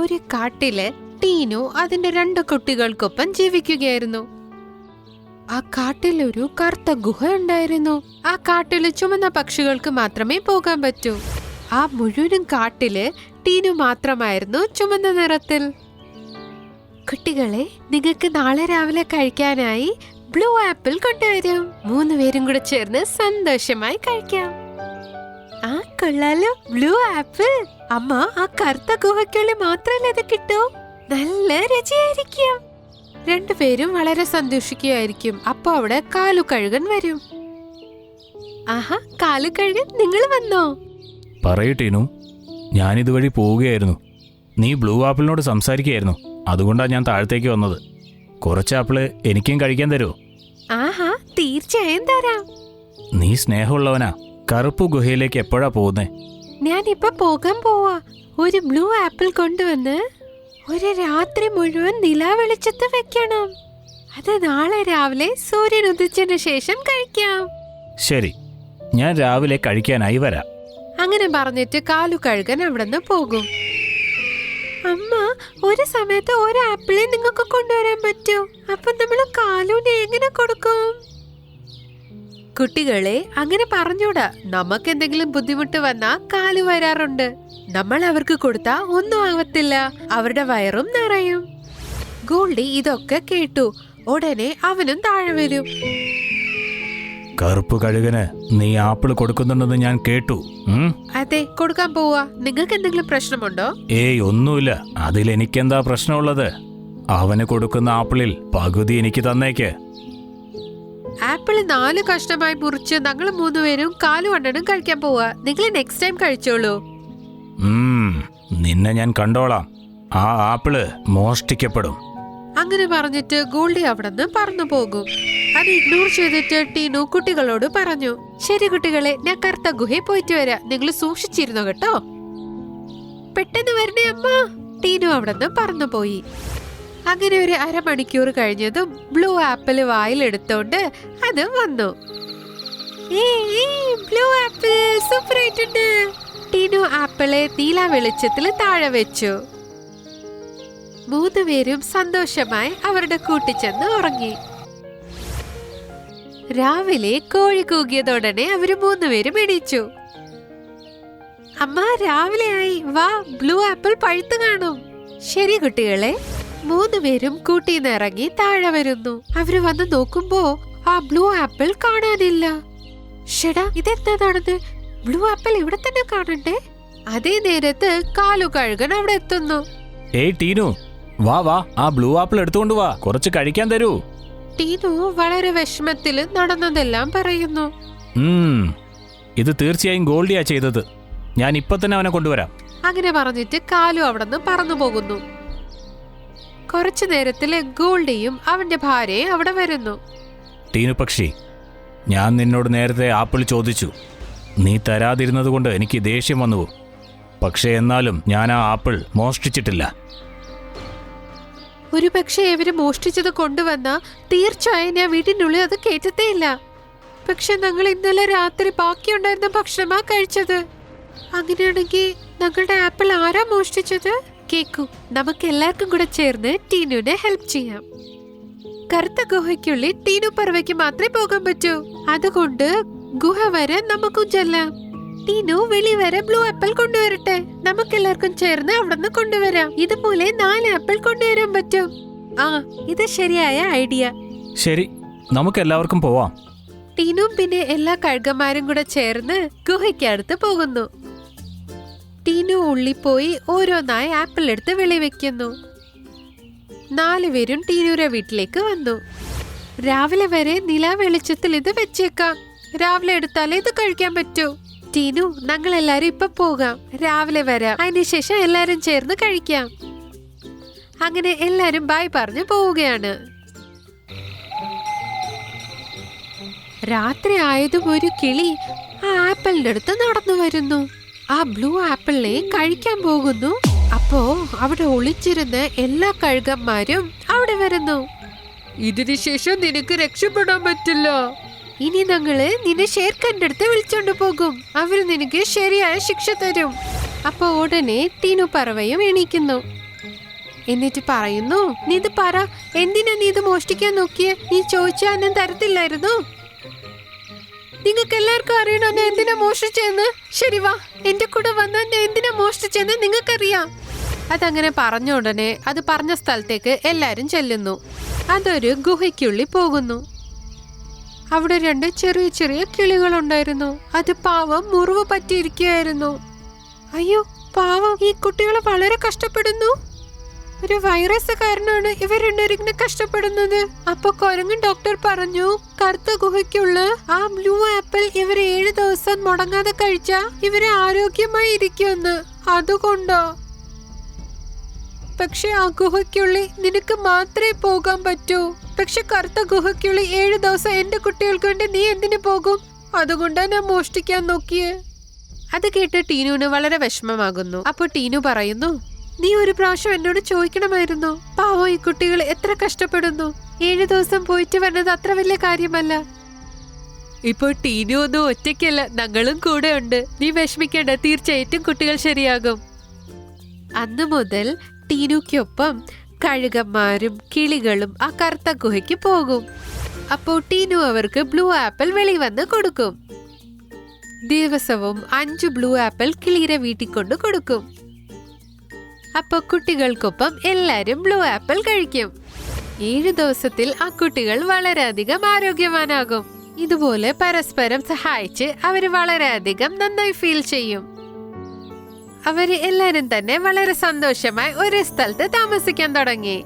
ഒരു കാട്ടില് ടീനു അതിന്റെ 2 കുട്ടികൾക്കൊപ്പം ജീവിക്കുകയായിരുന്നു. ആ കാട്ടിൽ ഒരു കറുത്ത ഗുഹ ഉണ്ടായിരുന്നു. ആ കാട്ടില് ചുമന്ന പക്ഷികൾക്ക് മാത്രമേ പോകാൻ പറ്റൂ. ആ മുഴുവനും കാട്ടില് ടീനു മാത്രമായിരുന്നു ചുമന്ന നിറത്തിൽ. കുട്ടികളെ, നിങ്ങൾക്ക് നാളെ രാവിലെ കഴിക്കാനായി ബ്ലൂ ആപ്പിൾ കൊണ്ടുവരും. 3 പേരും കൂടെ ചേർന്ന് സന്തോഷമായി കഴിക്കാം. ആ കൊള്ളാലോ, ബ്ലൂ ആപ്പിൾ. അമ്മ, ആ കറുത്ത ഗുഹയ്ക്കുള്ളിൽ മാത്രമല്ല ഇത് കിട്ടൂ. നല്ല രുചിയായിരിക്കും. 2 പേരും വളരെ സന്തോഷിക്കുകയായിരിക്കും. അപ്പൊ അവിടെ കാലുകഴുകൻ വരും. ആഹാ, കാലുകഴുകൻ, നിങ്ങൾ വന്നോ? പറയൂ ടീനു, ഞാനിതുവഴി പോവുകയായിരുന്നു. നീ ബ്ലൂ ആപ്പിളിനോട് സംസാരിക്കുകയായിരുന്നു. അതുകൊണ്ടാണ് ഞാൻ താഴത്തേക്ക് വന്നത്. കുറച്ച് ആപ്പിള് എനിക്കും കഴിക്കാൻ തരുമോ? ആഹാ, തീർച്ചയായും തരാം. നീ സ്നേഹമുള്ളവനാ. കറുപ്പ് ഗുഹയിലേക്ക് എപ്പോഴാ പോകുന്നേ? ഞാനിപ്പൊ പോകാൻ പോവാ. ഒരു ബ്ലൂ ആപ്പിൾ കൊണ്ടുവന്ന് ഒരു രാത്രി മുഴുവൻ നിലാവെളിച്ചത്ത് വെക്കണം. അത് നാളെ രാവിലെ സൂര്യൻ ഉദിച്ചതിന് ശേഷം കഴിക്കാം. ശരി, ഞാൻ രാവിലെ കഴിക്കാനായി വരാം. അങ്ങനെ പറഞ്ഞിട്ട് കാലുകഴുകൻ അവിടുന്ന് പോകും. അമ്മ, ഒരു സമയത്ത് ഒരു ആപ്പിളെ നിങ്ങൾക്ക് കൊണ്ടുവരാൻ പറ്റൂ. അപ്പൊ നമ്മള് കാലുവിനെ എങ്ങനെ കൊടുക്കും? കുട്ടികളെ, അങ്ങനെ പറഞ്ഞൂടാ. നമുക്ക് എന്തെങ്കിലും ബുദ്ധിമുട്ട് വന്നാ കാലു വരാറുണ്ട്. നമ്മൾ അവർക്ക് കൊടുത്താ ഒന്നും ആവത്തില്ല. അവരുടെ വയറും നിറയും. ഗോൾഡി ഇതൊക്കെ കേട്ടു. ഉടനെ അവനും താഴെ വരും. കറുപ്പ് കഴുകന് നീ ആപ്പിൾ കൊടുക്കുന്നുണ്ടെന്ന് ഞാൻ കേട്ടു. അതെ, കൊടുക്കാൻ പോവാ. നിങ്ങൾക്ക് എന്തെങ്കിലും പ്രശ്നമുണ്ടോ? ഏയ്, ഒന്നുമില്ല. അതിലെനിക്കെന്താ പ്രശ്നമുള്ളത്? അവന് കൊടുക്കുന്ന ആപ്പിളിൽ പകുതി എനിക്ക് തന്നേക്ക്. ആപ്പിള് 4 കഷ്ണമായി മുറിച്ച് ഞങ്ങൾ 3 പേരും കാലുവണ്ണനും കഴിക്കാൻ പോവാ. നിങ്ങൾ നെക്സ്റ്റ് ടൈം കഴിച്ചോളൂ. നിന്നെ ഞാൻ കണ്ടോളാം. ആ ആപ്പിള് മോഷ്ടിക്കപ്പെടും. അങ്ങനെ പറഞ്ഞിട്ട് ഗോൾഡി അവിടുന്ന് പറന്നു പോകും. അത് ഇഗ്നോർ ചെയ്തിട്ട് ടീനു കുട്ടികളോട് പറഞ്ഞു, ശരി കുട്ടികളെ, ഞാൻ കറുത്ത ഗുഹയിൽ പോയിട്ട് വരാം. നിങ്ങൾ സൂക്ഷിച്ചിരുന്നു കേട്ടോ. പെട്ടെന്ന് വരണേ അമ്മ. ടീനു അവിടുന്ന് പറന്നു പോയി. അങ്ങനെ ഒരു അരമണിക്കൂർ കഴിഞ്ഞതും ബ്ലൂ ആപ്പിള് വായിലെടുത്തോണ്ട് അത് വന്നു. ബ്ലൂ ആപ്പിൾ സൂപ്പർ ആയിട്ടുണ്ട്. ടീനു ആപ്പിളെ നീല വെളിച്ചത്തിൽ താഴെ വെച്ചു. 3 പേരും സന്തോഷമായി അവരുടെ കൂട്ടിച്ചെന്ന് ഉറങ്ങി. രാവിലെ കോഴി കൂകിയതോടനെ അവര് 3 പേരും എണീച്ചു. അമ്മ, രാവിലെയായി. വാ, ബ്ലൂ ആപ്പിൾ പഴുത്തു കാണും. ശരി കുട്ടികളെ. 3 പേരും കൂട്ടിന്ന് ഇറങ്ങി താഴെ വരുന്നു. അവര് വന്ന് നോക്കുമ്പോ ആ ബ്ലൂ ആപ്പിൾ കാണാനില്ല. ഷെടാ, ഇതെന്താണെന്ന്? ബ്ലൂ ആപ്പിൾ ഇവിടെ തന്നെ കാണണ്ടേ? അതേ നേരത്ത് കാലുകഴുകൻ അവിടെ എത്തുന്നു. ഏയ് ടീനു, വാ വാ, ആ ബ്ലൂ ആപ്പിൾ എടുത്തുകൊണ്ട് വാ. കുറച്ച് കഴിക്കാൻ തരൂ. ടീനു വളരെ വിഷമത്തില് നടന്നതെല്ലാം പറയുന്നു. ഇത് തീർച്ചയായും ഗോൾഡിയാ ചെയ്തത്. ഞാൻ ഇപ്പൊ തന്നെ അവനെ കൊണ്ടുവരാം. അങ്ങനെ പറഞ്ഞിട്ട് കാലു അവിടുന്ന് പറന്നു പോകുന്നു. കുറച്ചു നേരത്തില് ഗോൾഡിയും അവന്റെ ഭാര്യയും അവിടെ വരുന്നു. ടീനു പക്ഷി, ഞാൻ നിന്നോട് നേരത്തെ ആപ്പിൾ ചോദിച്ചു. നീ തരാതിരുന്നത് കൊണ്ട് എനിക്ക് ദേഷ്യം വന്നു. പക്ഷേ എന്നാലും ഞാൻ ആ ആപ്പിൾ മോഷ്ടിച്ചിട്ടില്ല. ഒരു പക്ഷേ ഇവര് മോഷ്ടിച്ചത് കൊണ്ടുവന്നാ തീർച്ചയായും ഞാൻ വീട്ടിനുള്ളിൽ അത് കേറ്റത്തേയില്ല. പക്ഷെ ഞങ്ങൾ ഇന്നലെ രാത്രി ബാക്കിയുണ്ടായിരുന്ന ഭക്ഷണമാ കഴിച്ചത്. അങ്ങനെയാണെങ്കിൽ ഞങ്ങളുടെ ആപ്പിൾ ആരാ മോഷ്ടിച്ചത്? കേക്കൂ, നമുക്ക് എല്ലാവർക്കും കൂടെ ചേർന്ന് ടീനുവിനെ ഹെൽപ്പ് ചെയ്യാം. കറുത്ത ഗുഹയ്ക്കുള്ളിൽ ടീനു പറവയ്ക്ക് മാത്രമേ പോകാൻ പറ്റൂ. അതുകൊണ്ട് ഗുഹ വരെ നമുക്കും ചെല്ലാം. ടീനു വെളി വരെ ബ്ലൂ ആപ്പിൾ കൊണ്ടുവരട്ടെ. നമുക്കെല്ലാവർക്കും ചേർന്ന് അവിടുന്ന് കൊണ്ടുവരാം. ഇതുപോലെ 4 ആപ്പിൾ കൊണ്ടുവരാൻ പറ്റും. ഇത് ശരിയായ ഐഡിയ. ശരി, നമുക്ക് എല്ലാവർക്കും പോവാം. ടീനും പിന്നെ എല്ലാ കഴുകന്മാരും കൂടെ ചേർന്ന് ഗുഹയ്ക്ക് അടുത്ത് പോകുന്നു. ടീനു ഉള്ളിപ്പോയി ഓരോന്നായി ആപ്പിൾ എടുത്ത് വെളിവെക്കുന്നു. 4 പേരും ടീനുരെ വീട്ടിലേക്ക് വന്നു. രാവിലെ വരെ നില വെളിച്ചത്തിൽ ഇത് വെച്ചേക്കാം. രാവിലെ എടുത്താലേ ഇത് കഴിക്കാൻ പറ്റൂ. ടീനു, ഞങ്ങൾ എല്ലാരും ഇപ്പൊ പോകാം. രാവിലെ വരാം. അതിനുശേഷം എല്ലാരും ചേർന്ന് കഴിക്കാം. അങ്ങനെ എല്ലാരും ബൈ പറഞ്ഞു പോവുകയാണ്. രാത്രി ആയതും ഒരു കിളി ആ ആപ്പിളിന്റെ അടുത്ത് നടന്നു വരുന്നു. ആ ബ്ലൂ ആപ്പിളിനെ കഴിക്കാൻ പോകുന്നു. അപ്പോ അവിടെ ഒളിച്ചിരുന്ന എല്ലാ കഴുകന്മാരും അവിടെ വരുന്നു. ഇതിനുശേഷം നിനക്ക് രക്ഷപ്പെടാൻ പറ്റില്ല. ഇനി ഞങ്ങള് നിന്നെ ഷേർഖാന്റെ അടുത്ത് വിളിച്ചോണ്ട് പോകും. അവര് നിനക്ക് ശരിയായ ശിക്ഷ തരും. അപ്പൊ ഉടനെ ടീനു പറവയും എണീക്കുന്നു. എന്നിട്ട് പറയുന്നു, നീ ഇത് പറ, എന്തിനാ നീ ഇത് മോഷ്ടിക്കാൻ നോക്കിയേ? നീ ചോദിച്ചാൽ ഞാൻ തരത്തില്ലായിരുന്നു. നിങ്ങൾക്ക് എല്ലാവർക്കും അറിയണോ ഞാൻ എന്തിനാ മോഷ്ടിച്ചെന്ന്? ശരി വാ, എന്റെ കൂടെ വന്നാൽ ഞാൻ എന്തിനാ മോഷ്ടിച്ചെന്ന് നിങ്ങൾക്കറിയാം. അതങ്ങനെ പറഞ്ഞ ഉടനെ അത് പറഞ്ഞ സ്ഥലത്തേക്ക് എല്ലാരും ചെല്ലുന്നു. അതൊരു ഗുഹയ്ക്കുള്ളിൽ പോകുന്നു. അവിടെ 2 ചെറിയ ചെറിയ കിളികളുണ്ടായിരുന്നു. അത് പാവം മുറിവ് പറ്റിയിരിക്കുകയായിരുന്നു. അയ്യോ പാവം, ഈ കുട്ടികൾ വളരെ കഷ്ടപ്പെടുന്നു. ഒരു വൈറസ് കാരണമാണ് ഇവർ രണ്ടുപേരും ഇങ്ങനെ കഷ്ടപ്പെടുന്നത്. അപ്പൊ കുരങ്ങൻ ഡോക്ടർ പറഞ്ഞു, കറുത്ത ഗുഹയ്ക്കുള്ള ആ ബ്ലൂ ആപ്പിൾ ഇവര് 7 ദിവസം മുടങ്ങാതെ കഴിച്ചാ ഇവര് ആരോഗ്യമായി ഇരിക്കുമെന്ന്. അതുകൊണ്ടോ? പക്ഷെ ആ ഗുഹയ്ക്കുള്ളിൽ നിനക്ക് മാത്രമേ പോകാൻ പറ്റൂ. പക്ഷെ കറുത്ത ഗുഹയ്ക്കുള്ളിൽ 7 ദിവസം എന്റെ കുട്ടികൾക്ക് വേണ്ടി നീ എന്തിനു പോകും? അതുകൊണ്ടാ ഞാൻ മോഷ്ടിക്കാൻ നോക്കിയേ. അത് കേട്ട് ടീനുവിന് വളരെ വിഷമമാകുന്നു. അപ്പൊ ടീനു പറയുന്നു, നീ ഒരു പ്രാവശ്യം എന്നോട് ചോദിക്കണമായിരുന്നു. പാവം ഈ കുട്ടികൾ എത്ര കഷ്ടപ്പെടുന്നു. 7 ദിവസം പോയിട്ട് വരുന്നത് അത്ര വലിയ കാര്യമല്ല. ഇപ്പൊ ടീനു ഒന്നും ഒറ്റയ്ക്കല്ല, ഞങ്ങളും കൂടെ ഉണ്ട്. നീ വിഷമിക്കേണ്ട, തീർച്ചയായിട്ടും കുട്ടികൾ ശരിയാകും. അന്നു മുതൽ ടീനുക്കൊപ്പം കഴുകന്മാരും കിളികളും ആ കറുത്ത ഗുഹയ്ക്ക് പോകും. അപ്പോ ടീനു അവർക്ക് ബ്ലൂ ആപ്പിൾ വെളി വന്ന് കൊടുക്കും. ദിവസവും 5 ബ്ലൂ ആപ്പിൾ കിളിയുടെ വീട്ടിൽ കൊണ്ട് കൊടുക്കും. അപ്പൊ കുട്ടികൾക്കൊപ്പം എല്ലാരും ബ്ലൂ ആപ്പിൾ കഴിക്കും. 7 ദിവസത്തിൽ ആ കുട്ടികൾ വളരെയധികം ആരോഗ്യവാനാകും. ഇതുപോലെ പരസ്പരം സഹായിച്ച് അവര് വളരെയധികം നന്നായി ഫീൽ ചെയ്യും. അവര് എല്ലാരും തന്നെ വളരെ സന്തോഷമായി ഒരു സ്ഥലത്ത് താമസിക്കാൻ തുടങ്ങി.